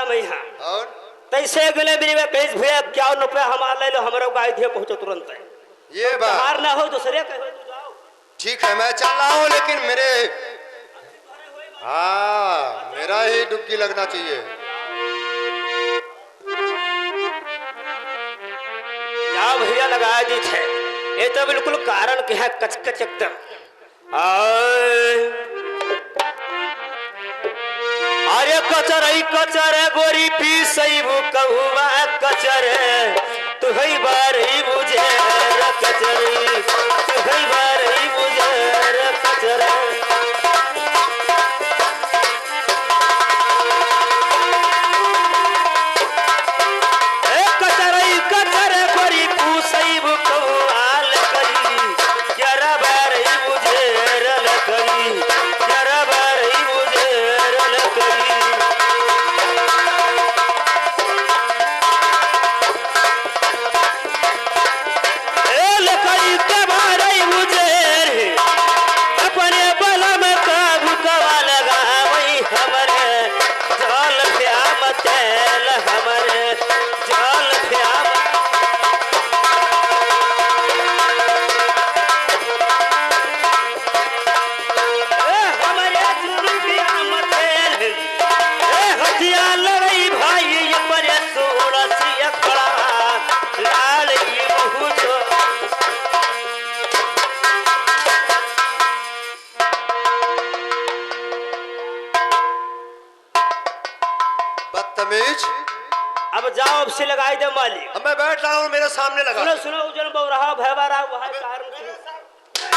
हम यहाँ और तैसे गले मेरी भेज भैया क्या रुपया हमारा ले लो हमारे गाय दिए पहुंचो तुरंत है ये बात हार ना हो दूसरे कहो तू जाओ ठीक है मैं चल रहा हूँ लेकिन मेरे हाँ मेरा ही डुबकी लगना चाहिए। जाओ भैया लगा दी थे ये तो बिल्कुल कारण क्या है कच कच एकदम अरे कचरई कचरे गोरी पी सही कहुआ कचरे तू हई बार ही बुझे कचरी तू हई बार ही बुझे कचरे कचरई कचरे गोरी पू सही कहुआ लकड़ी जरा बार ही बुझे लकड़ी जरा बार ही बुझे लकड़ी बदतमीज अब जाओ अब से लगाई दे मालिक अब मैं बैठ रहा हूँ मेरे सामने लगा सुनो सुनो उजन बहु रहा भैवा रहा वहां कारण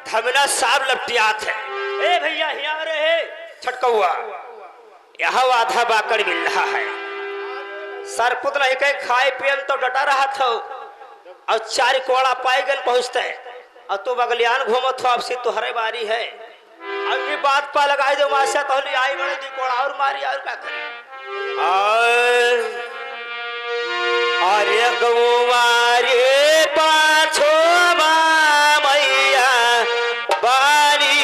धमना साहब लपटियात है ए भैया यहाँ रहे छटकौआ यहाँ आधा बाकड़ मिल रहा है सरपुत नहीं कहीं खाए पियन तो डटा रहा था और चार कोड़ा पाई गन पहुंचते और तू बगलियान घूमत हो अब से तुहरे बारी है अब भी बात पा लगाई दो मासा तो आई बड़े दी कोड़ा और मारी और क्या करे अरे गौमारे पाछो मैया बारी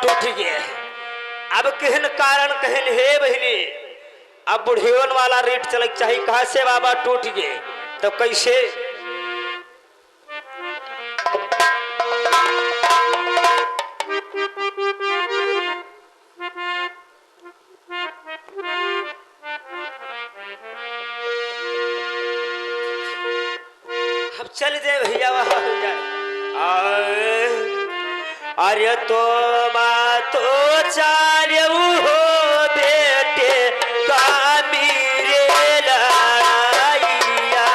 टूट गए। अब कहन कारण कहन हे बहनी, अब बुढ़ियोन वाला रेट चलक चाहिए। कहा से बाबा टूट गए तो कैसे? अब चल दे भैया वहां हो जाए। अरे तो माँ तो चार्य हो बेटे कामी रे लड़ाइया।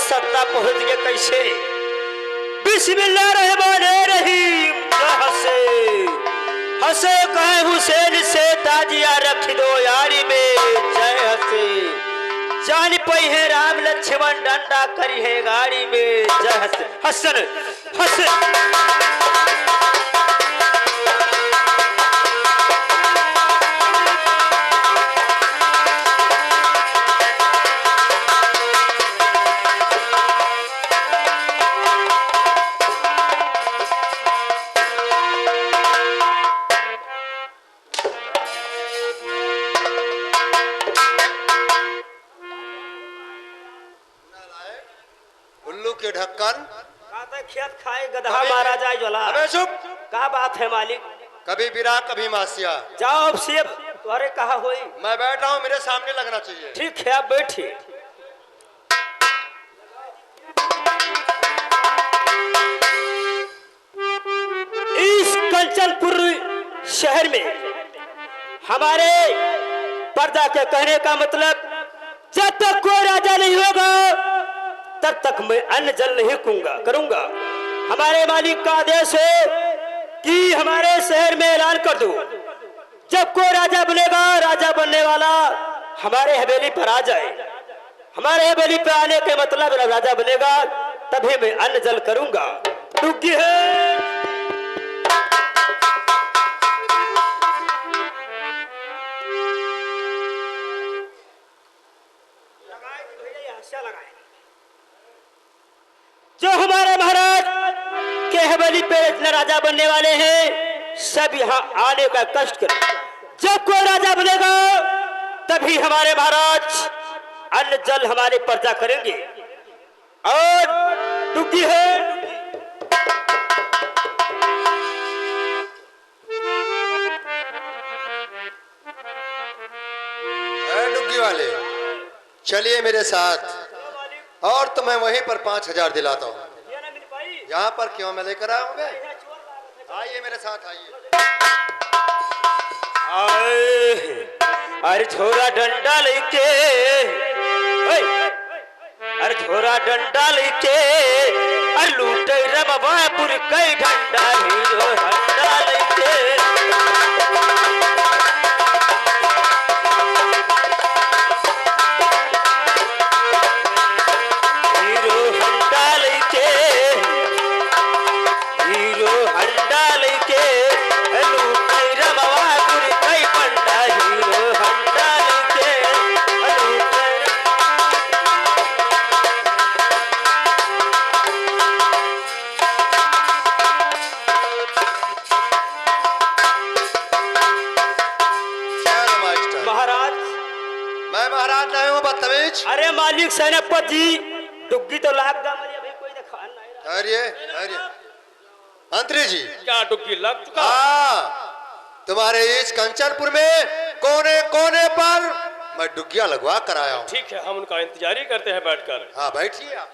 सत्ता पहुंच गए कैसे? बिस्मिल्लाहिर्रहमानिर्रहीम। हंसे हंसे कहे हुसैन से ताजिया रख दो यारी में जय हंसे। जान पई है राम लक्ष्मण डंडा करी है गाड़ी में जय हंसे। हसन हंसे के ढक्कन खेत खाए गधा मारा जाए जोला। अबे चुप। क्या बात है मालिक? कभी बिरा कभी मासिया। जाओ अब सेब तुम्हारे कहा हुई। मैं बैठ रहा हूँ, मेरे सामने लगना चाहिए। ठीक है आप बैठिए। इस कंचनपुर शहर में हमारे पर्दा के कहने का मतलब, जब तक कोई राजा नहीं होगा तब तक मैं अन्न जल नहीं करूंगा। हमारे मालिक का आदेश है कि हमारे शहर में ऐलान कर दो, जब कोई राजा बनेगा, राजा बनने वाला हमारे हवेली पर आ जाए। हमारे हवेली पर आने के मतलब राजा बनेगा तभी मैं अन्न जल करूंगा। डुग्गी है जो हमारे महाराज के हवेली पे इतने राजा बनने वाले हैं, सब यहाँ आने का कष्ट करें। जब कोई राजा बनेगा तभी हमारे महाराज अन्न जल हमारे प्रजा करेंगे। और दुखी है डुग्गी वाले, चलिए मेरे साथ और तुम्हें वहीं पर 5000 दिलाता हूँ। यहाँ पर क्यों मैं लेकर आया हूँ? आइए मेरे साथ आइए। अरे छोरा डंडा लेके, अरे झर झोरा डंडा लेके लूटे रमवापुर कई डंडा हीरो हंडा लेके हीरो हंडा लेके लूटे रमवापुर कई पंडा हीरो हंडा लेके लूटे चलो मास्टर, महाराज। मैं महाराज नहीं हूँ बदतमीज। अरे मालिक सेनापति जी डुग्गी तो लाग दा मुझे अभी कोई दिखा नहीं रहा। अरे मंत्री जी, क्या डुग्गी लग चुका? हाँ, तुम्हारे इस कंचनपुर में कोने कोने पर मैं डुग्गिया लगवा कर आया हूँ। ठीक है, हम उनका इंतजार ही करते हैं बैठकर। हाँ बैठिए आप।